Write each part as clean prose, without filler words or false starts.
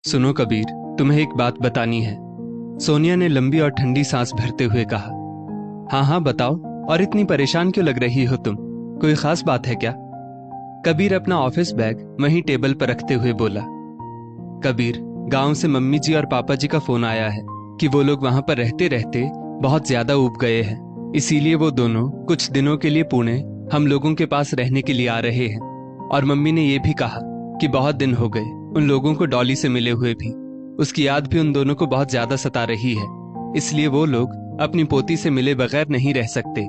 सुनो कबीर, तुम्हें एक बात बतानी है। सोनिया ने लंबी और ठंडी सांस भरते हुए कहा। हाँ हाँ बताओ, और इतनी परेशान क्यों लग रही हो तुम? कोई खास बात है क्या? कबीर अपना ऑफिस बैग वहीं टेबल पर रखते हुए बोला। कबीर, गांव से मम्मी जी और पापा जी का फोन आया है कि वो लोग वहां पर रहते रहते बहुत ज्यादा ऊब गए हैं, इसीलिए वो दोनों कुछ दिनों के लिए पुणे हम लोगों के पास रहने के लिए आ रहे हैं। और मम्मी ने ये भी कहा कि बहुत दिन हो गए उन लोगों को डॉली से मिले हुए भी, उसकी याद भी उन दोनों को बहुत ज्यादा सता रही है, इसलिए वो लोग अपनी पोती से मिले बगैर नहीं रह सकते।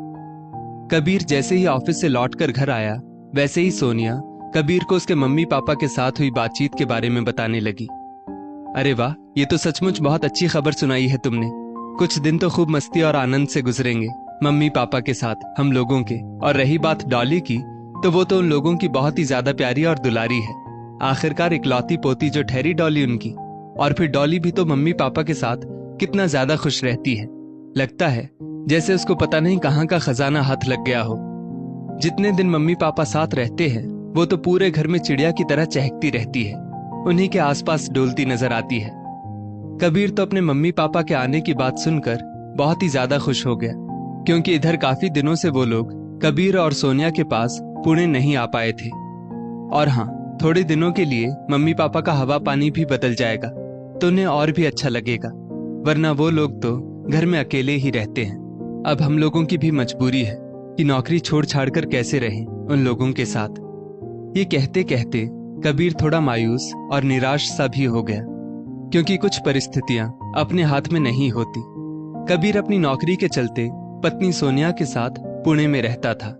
कबीर जैसे ही ऑफिस से लौटकर घर आया, वैसे ही सोनिया कबीर को उसके मम्मी पापा के साथ हुई बातचीत के बारे में बताने लगी। अरे वाह, ये तो सचमुच बहुत अच्छी खबर सुनाई है तुमने। कुछ दिन तो खूब मस्ती और आनंद से गुजरेंगे मम्मी पापा के साथ हम लोगों के। और रही बात डॉली की, तो वो तो उन लोगों की बहुत ही ज्यादा प्यारी और दुलारी है। आखिरकार इकलौती पोती जो ठहरी डॉली उनकी। और फिर डॉली भी तो मम्मी पापा के साथ कितना ज्यादा खुश रहती है। लगता है जैसे उसको पता नहीं कहाँ का खजाना हाथ लग गया हो। जितने दिन मम्मी पापा साथ रहते हैं, वो तो पूरे घर में चिड़िया की तरह चहकती रहती है, उन्हीं के आसपास डोलती नजर आती है। कबीर तो अपने मम्मी पापा के आने की बात सुनकर बहुत ही ज्यादा खुश हो गया, क्योंकि इधर काफी दिनों से वो लोग कबीर और सोनिया के पास पुणे नहीं आ पाए थे। और हाँ, थोड़े दिनों के लिए मम्मी पापा का हवा पानी भी बदल जाएगा तो उन्हें और भी अच्छा लगेगा, वरना वो लोग तो घर में अकेले ही रहते हैं। अब हम लोगों की भी मजबूरी है कि नौकरी छोड़ छाड़ कर कैसे रहें उन लोगों के साथ। ये कहते कहते कबीर थोड़ा मायूस और निराश सा भी हो गया, क्योंकि कुछ परिस्थितियां अपने हाथ में नहीं होती। कबीर अपनी नौकरी के चलते पत्नी सोनिया के साथ पुणे में रहता था।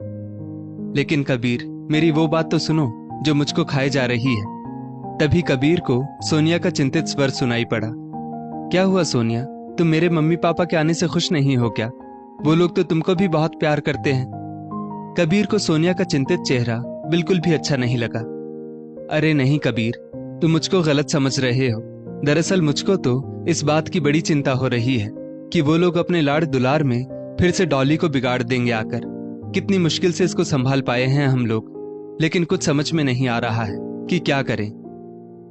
लेकिन कबीर, मेरी वो बात तो सुनो जो मुझको खाए जा रही है। तभी कबीर को सोनिया का चिंतित स्वर सुनाई पड़ा। क्या हुआ सोनिया, तुम मेरे मम्मी पापा के आने से खुश नहीं हो क्या? वो लोग तो तुमको भी बहुत प्यार करते हैं। कबीर को सोनिया का चिंतित चेहरा बिल्कुल भी अच्छा नहीं लगा। अरे नहीं कबीर, तुम मुझको गलत समझ रहे हो। दरअसल मुझको तो इस बात की बड़ी चिंता हो रही है कि वो लोग अपने लाड़ दुलार में फिर से डॉली को बिगाड़ देंगे आकर। कितनी मुश्किल से इसको संभाल पाए हैं हम लोग, लेकिन कुछ समझ में नहीं आ रहा है कि क्या करें।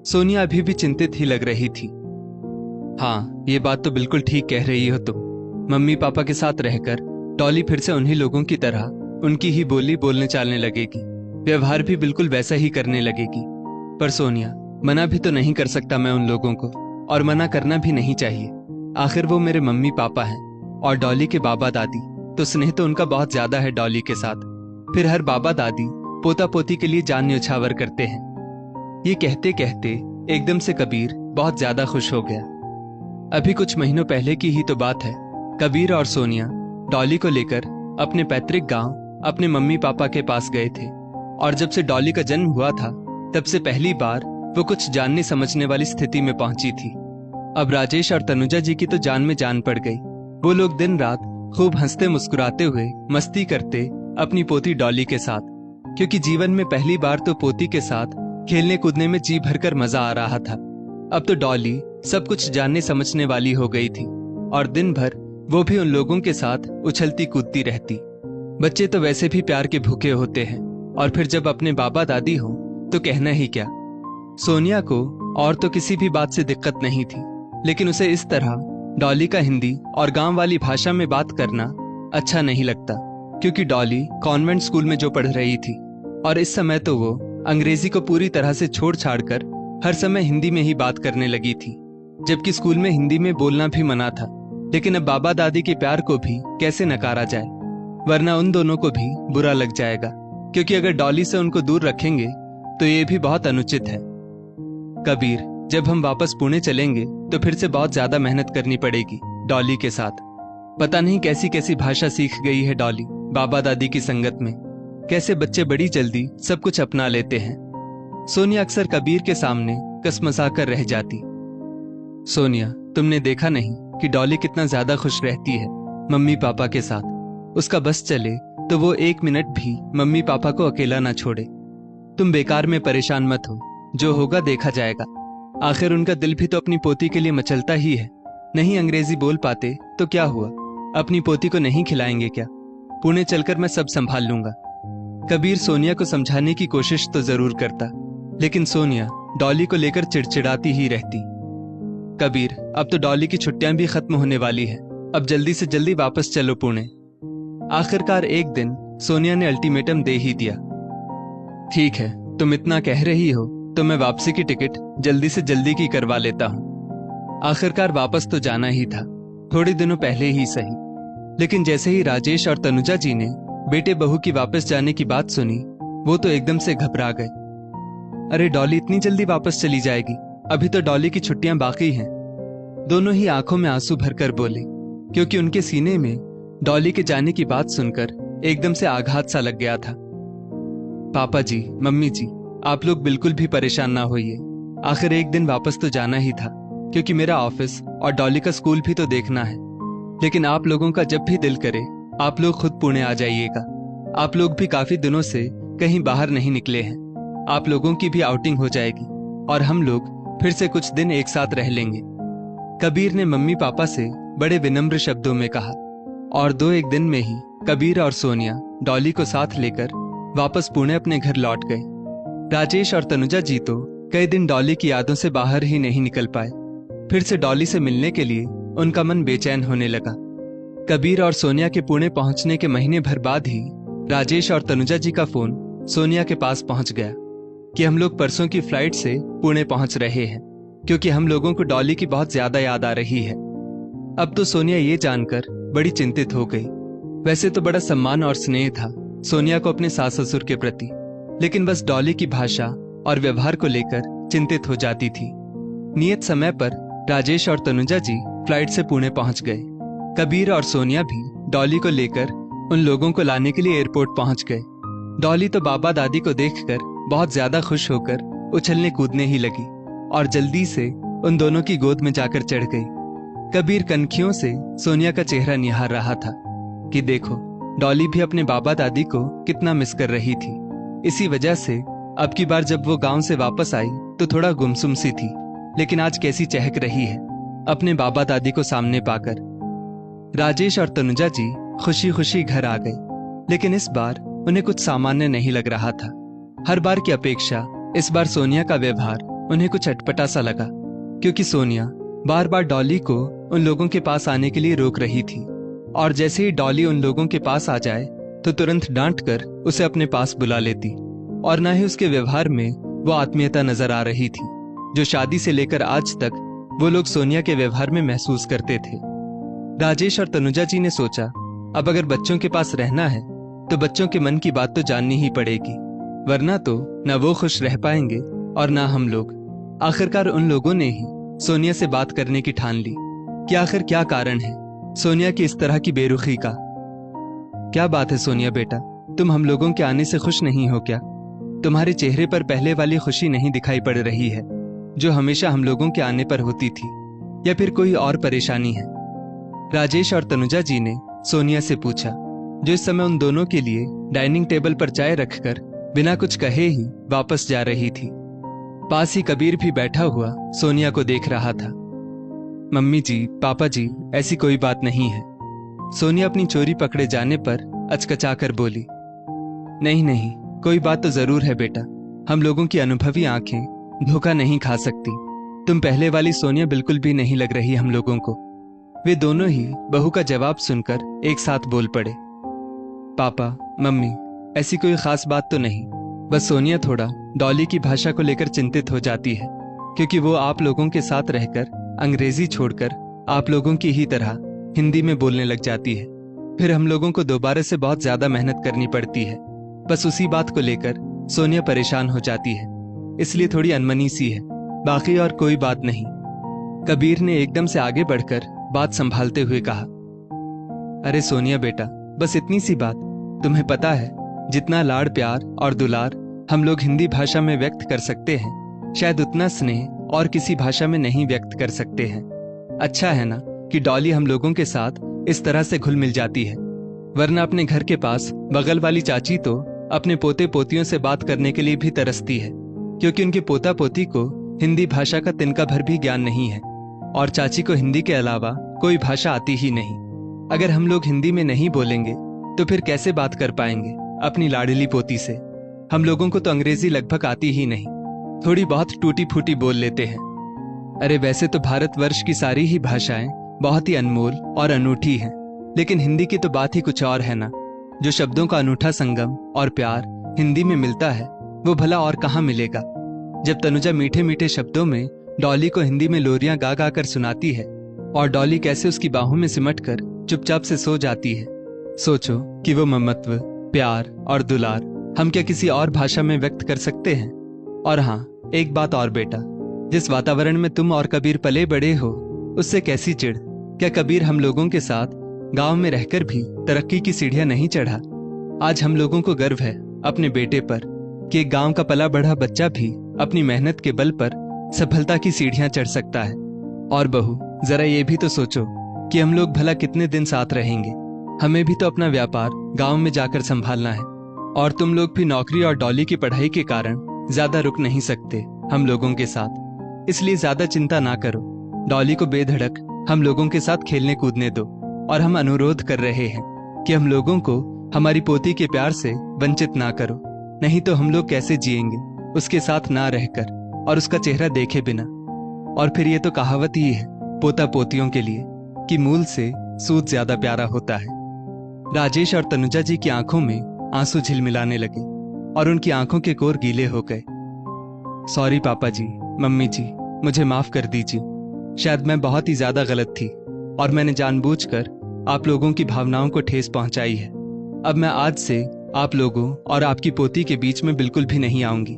सोनिया अभी भी चिंतित ही लग रही थी। हाँ, ये बात तो बिल्कुल ठीक कह रही हो तुम। मम्मी पापा के साथ रहकर डॉली फिर से उन्हीं लोगों की तरह उनकी ही बोली बोलने चालने लगेगी, व्यवहार भी बिल्कुल वैसा ही करने लगेगी। पर सोनिया, मना भी तो नहीं कर सकता मैं उन लोगों को, और मना करना भी नहीं चाहिए। आखिर वो मेरे मम्मी पापा हैं, और डॉली के बाबा दादी, तो स्नेह तो उनका बहुत ज्यादा है डॉली के साथ। फिर हर बाबा दादी पोता पोती के लिए जान न्योछावर करते हैं। ये कहते कहते एकदम से कबीर बहुत ज्यादा खुश हो गया। अभी कुछ महीनों पहले की ही तो बात है। कबीर और सोनिया डॉली को लेकर अपने पैतृक गांव अपने मम्मी पापा के पास गए थे। और जब से डॉली का जन्म हुआ था, तब से पहली बार वो कुछ जानने समझने वाली स्थिति में पहुंची थी। अब राजेश और तनुजा जी की तो जान में जान पड़ गई। वो लोग दिन रात खूब हंसते मुस्कुराते हुए मस्ती करते अपनी पोती डॉली के साथ, क्योंकि जीवन में पहली बार तो पोती के साथ खेलने कूदने में जी भरकर मजा आ रहा था। अब तो डॉली सब कुछ जानने समझने वाली हो गई थी, और दिन भर वो भी उन लोगों के साथ उछलती कूदती रहती। बच्चे तो वैसे भी प्यार के भूखे होते हैं, और फिर जब अपने बाबा दादी हो तो कहना ही क्या। सोनिया को और तो किसी भी बात से दिक्कत नहीं थी, लेकिन उसे इस तरह डॉली का हिंदी और गांव वाली भाषा में बात करना अच्छा नहीं लगता, क्योंकि डॉली कॉन्वेंट स्कूल में जो पढ़ रही थी, और इस समय तो वो अंग्रेजी को पूरी तरह से छोड़ छाड़ कर हर समय हिंदी में ही बात करने लगी थी, जबकि स्कूल में हिंदी में बोलना भी मना था। लेकिन अब बाबा दादी के प्यार को भी कैसे नकारा जाए, वरना उन दोनों को भी बुरा लग जाएगा, क्योंकि अगर डॉली से उनको दूर रखेंगे तो ये भी बहुत अनुचित है। कबीर, जब हम वापस पुणे चलेंगे तो फिर से बहुत ज्यादा मेहनत करनी पड़ेगी डॉली के साथ। पता नहीं कैसी कैसी भाषा सीख गई है डॉली बाबा दादी की संगत में। कैसे बच्चे बड़ी जल्दी सब कुछ अपना लेते हैं। सोनिया अक्सर कबीर के सामने कसमसा कर रह जाती। सोनिया, तुमने देखा नहीं कि डॉली कितना ज्यादा खुश रहती है मम्मी पापा के साथ। उसका बस चले तो वो एक मिनट भी मम्मी पापा को अकेला ना छोड़े। तुम बेकार में परेशान मत हो, जो होगा देखा जाएगा। आखिर उनका दिल भी तो अपनी पोती के लिए मचलता ही है। नहीं अंग्रेजी बोल पाते तो क्या हुआ, अपनी पोती को नहीं खिलाएंगे क्या? पुणे चलकर मैं सब संभाल लूंगा। कबीर सोनिया को समझाने की कोशिश तो जरूर करता, लेकिन सोनिया डॉली को लेकर चिड़चिड़ाती ही रहती। कबीर, अब तो डॉली की छुट्टियां भी खत्म होने वाली है, अब जल्दी से जल्दी वापस चलो पुणे। आखिरकार एक दिन सोनिया ने अल्टीमेटम दे ही दिया। ठीक है, तुम इतना कह रही हो तो मैं वापसी की टिकट जल्दी से जल्दी की करवा लेता हूँ। आखिरकार वापस तो जाना ही था, थोड़े दिनों पहले ही सही। लेकिन जैसे ही राजेश और तनुजा जी ने बेटे बहू की वापस जाने की बात सुनी, वो तो एकदम से घबरा गए। अरे डॉली इतनी जल्दी वापस चली जाएगी? अभी तो डॉली की छुट्टियां बाकी हैं। दोनों ही आंखों में आंसू भरकर बोले, क्योंकि उनके सीने में डॉली के जाने की बात सुनकर एकदम से आघात सा लग गया था। पापा जी, मम्मी जी, आप लोग बिल्कुल भी परेशान ना होइए। आखिर एक दिन वापस तो जाना ही था, क्योंकि मेरा ऑफिस और डॉली का स्कूल भी तो देखना है। लेकिन आप लोगों का जब भी दिल करे आप लोग खुद पुणे आ जाइएगा। आप लोग भी काफी दिनों से कहीं बाहर नहीं निकले हैं, आप लोगों की भी आउटिंग हो जाएगी और हम लोग फिर से कुछ दिन एक साथ रह लेंगे। कबीर ने मम्मी पापा से बड़े विनम्र शब्दों में कहा। और 2-1 दिन में ही कबीर और सोनिया डॉली को साथ लेकर वापस पुणे अपने घर लौट गए। राजेश और तनुजा जी तो कई दिन डॉली की यादों से बाहर ही नहीं निकल पाए। फिर से डॉली से मिलने के लिए उनका मन बेचैन होने लगा। कबीर और सोनिया के पुणे पहुंचने के महीने भर बाद ही राजेश और तनुजा जी का फोन सोनिया के पास पहुंच गया कि हम लोग परसों की फ्लाइट से पुणे पहुंच रहे हैं, क्योंकि हम लोगों को डॉली की बहुत ज्यादा याद आ रही है। अब तो सोनिया ये जानकर बड़ी चिंतित हो गई। वैसे तो बड़ा सम्मान और स्नेह था सोनिया को अपने सास ससुर के प्रति, लेकिन बस डॉली की भाषा और व्यवहार को लेकर चिंतित हो जाती थी। नियत समय पर राजेश और तनुजा जी फ्लाइट से पुणे पहुंच गए। कबीर और सोनिया भी डॉली को लेकर उन लोगों को लाने के लिए एयरपोर्ट पहुंच गए। डॉली तो बाबा दादी को देखकर बहुत ज्यादा खुश होकर उछलने कूदने ही लगी और जल्दी से उन दोनों की गोद में जाकर चढ़ गई। कबीर कनखियों से सोनिया का चेहरा निहार रहा था कि देखो, डॉली भी अपने बाबा दादी को कितना मिस कर रही थी। इसी वजह से अब की बार जब वो गांव से वापस आई तो थोड़ा गुमसुम सी थी, लेकिन आज कैसी चहक रही है अपने बाबा दादी को सामने पाकर। राजेश और तनुजा जी खुशी खुशी घर आ गए, लेकिन इस बार उन्हें कुछ सामान्य नहीं लग रहा था। हर बार की अपेक्षा इस बार सोनिया का व्यवहार उन्हें कुछ अटपटा सा लगा, क्योंकि सोनिया बार बार डॉली को उन लोगों के पास आने के लिए रोक रही थी और जैसे ही डॉली उन लोगों के पास आ जाए तो तुरंत डांट कर उसे अपने पास बुला लेती। और न ही उसके व्यवहार में वो आत्मीयता नजर आ रही थी जो शादी से लेकर आज तक वो लोग सोनिया के व्यवहार में महसूस करते थे। राजेश और तनुजा जी ने सोचा, अब अगर बच्चों के पास रहना है तो बच्चों के मन की बात तो जाननी ही पड़ेगी, वरना तो न वो खुश रह पाएंगे और ना हम लोग। आखिरकार उन लोगों ने ही सोनिया से बात करने की ठान ली कि आखिर क्या कारण है सोनिया की इस तरह की बेरुखी का। क्या बात है सोनिया बेटा, तुम हम लोगों के आने से खुश नहीं हो क्या? तुम्हारे चेहरे पर पहले वाली खुशी नहीं दिखाई पड़ रही है जो हमेशा हम लोगों के आने पर होती थी, या फिर कोई और परेशानी है? राजेश और तनुजा जी ने सोनिया से पूछा, जो इस समय उन दोनों के लिए डाइनिंग टेबल पर चाय रखकर बिना कुछ कहे ही वापस जा रही थी। पास ही कबीर भी बैठा हुआ सोनिया को देख रहा था। मम्मी जी, पापा जी, ऐसी कोई बात नहीं है। सोनिया अपनी चोरी पकड़े जाने पर अचकचाकर बोली, नहीं नहीं, कोई बात तो जरूर है बेटा, हम लोगों की अनुभवी आंखें धोखा नहीं खा सकती। तुम पहले वाली सोनिया बिल्कुल भी नहीं लग रही हम लोगों को। वे दोनों ही बहू का जवाब सुनकर एक साथ बोल पड़े, पापा मम्मी, ऐसी कोई खास बात तो नहीं, बस सोनिया थोड़ा डॉली की भाषा को लेकर चिंतित हो जाती है, क्योंकि वो आप लोगों के साथ रहकर अंग्रेजी छोड़कर आप लोगों की ही तरह हिंदी में बोलने लग जाती है। फिर हम लोगों को दोबारा से बहुत ज्यादा मेहनत करनी पड़ती है। बस उसी बात को लेकर सोनिया परेशान हो जाती है, इसलिए थोड़ी अनमनी सी है, बाकी और कोई बात नहीं। कबीर ने एकदम से आगे बढ़कर बात संभालते हुए कहा, अरे सोनिया बेटा, बस इतनी सी बात, तुम्हें पता है जितना लाड़ प्यार और दुलार हम लोग हिंदी भाषा में व्यक्त कर सकते हैं, शायद उतना स्नेह और किसी भाषा में नहीं व्यक्त कर सकते हैं। अच्छा है ना कि डॉली हम लोगों के साथ इस तरह से घुल मिल जाती है, वरना अपने घर के पास बगल वाली चाची तो अपने पोते पोतियों से बात करने के लिए भी तरसती है, क्योंकि उनके पोता पोती को हिंदी भाषा का तिनका भर भी ज्ञान नहीं है और चाची को हिंदी के अलावा कोई भाषा आती ही नहीं। अगर हम लोग हिंदी में नहीं बोलेंगे तो फिर कैसे बात कर पाएंगे अपनी लाडली पोती से? हम लोगों को तो अंग्रेजी लगभग आती ही नहीं, थोड़ी बहुत टूटी फूटी बोल लेते हैं। अरे वैसे तो भारतवर्ष की सारी ही भाषाएं बहुत ही अनमोल और अनूठी हैं, लेकिन हिंदी की तो बात ही कुछ और है ना। जो शब्दों का अनूठा संगम और प्यार हिंदी में मिलता है वो भला और कहाँ मिलेगा। जब तनुजा मीठे मीठे शब्दों में डॉली को हिंदी में लोरियां गा गा कर सुनाती है और डॉली कैसे उसकी बाहों में सिमट कर चुपचाप से सो जाती है, सोचो कि वो ममत्व, प्यार और दुलार हम क्या किसी और भाषा में व्यक्त कर सकते हैं। और हाँ, एक बात और बेटा, जिस वातावरण में तुम और कबीर पले बड़े हो उससे कैसी चिढ़। क्या कबीर हम लोगों के साथ गांव में रहकर भी तरक्की की सीढ़ियां नहीं चढ़ा? आज हम लोगों को गर्व है अपने बेटे पर कि एक गांव का पला बढ़ा बच्चा भी अपनी मेहनत के बल पर सफलता की सीढ़ियां चढ़ सकता है। और बहू, जरा ये भी तो सोचो कि हम लोग भला कितने दिन साथ रहेंगे। हमें भी तो अपना व्यापार गांव में जाकर संभालना है, और तुम लोग भी नौकरी और डॉली की पढ़ाई के कारण ज्यादा रुक नहीं सकते हम लोगों के साथ। इसलिए ज्यादा चिंता ना करो, डॉली को बेधड़क हम लोगों के साथ खेलने कूदने दो। और हम अनुरोध कर रहे हैं कि हम लोगों को हमारी पोती के प्यार से वंचित ना करो, नहीं तो हम लोग कैसे जिएंगे उसके साथ ना रहकर और उसका चेहरा देखे बिना। और फिर ये तो कहावत ही है पोता पोतियों के लिए कि मूल से सूद ज्यादा प्यारा होता है। राजेश और तनुजा जी की आंखों में आंसू झिलमिलाने लगे और उनकी आंखों के कोर गीले हो गए। सॉरी पापा जी, मम्मी जी, मुझे माफ कर दीजिए। शायद मैं बहुत ही ज्यादा गलत थी और मैंने जानबूझकर आप लोगों की भावनाओं को ठेस पहुंचाई है। अब मैं आज से आप लोगों और आपकी पोती के बीच में बिल्कुल भी नहीं आऊंगी।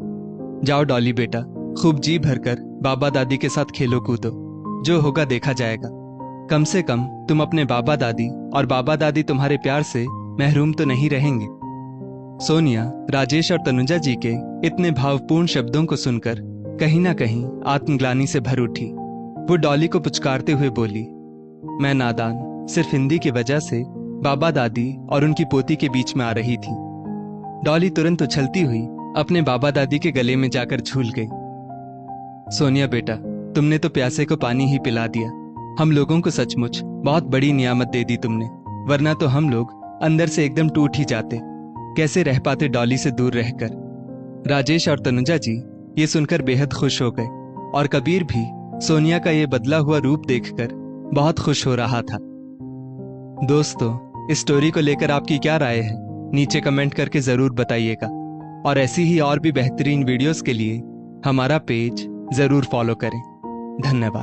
जाओ डॉली बेटा, खूब जी भरकर बाबा दादी के साथ खेलो कूदो, जो होगा देखा जाएगा। कम से कम तुम अपने बाबा दादी और बाबा दादी तुम्हारे प्यार से महरूम तो नहीं रहेंगे। सोनिया राजेश और तनुजा जी के इतने भावपूर्ण शब्दों को सुनकर कहीं ना कहीं आत्मग्लानि से भर उठी। वो डॉली को पुचकारते हुए बोली, मैं नादान सिर्फ हिंदी की वजह से बाबा दादी और उनकी पोती के बीच में आ रही थी। डॉली तुरंत उछलती हुई अपने बाबा दादी के गले में जाकर झूल गई। सोनिया बेटा, तुमने तो प्यासे को पानी ही पिला दिया। हम लोगों को सचमुच बहुत बड़ी नियामत दे दी तुमने, वरना तो हम लोग अंदर से एकदम टूट ही जाते। कैसे रह पाते डॉली से दूर रहकर। राजेश और तनुजा जी ये सुनकर बेहद खुश हो गए और कबीर भी सोनिया का ये बदला हुआ रूप देखकर बहुत खुश हो रहा था। दोस्तों, इस स्टोरी को लेकर आपकी क्या राय है नीचे कमेंट करके जरूर बताइएगा, और ऐसी ही और भी बेहतरीन वीडियोस के लिए हमारा पेज जरूर फॉलो करें। धन्यवाद।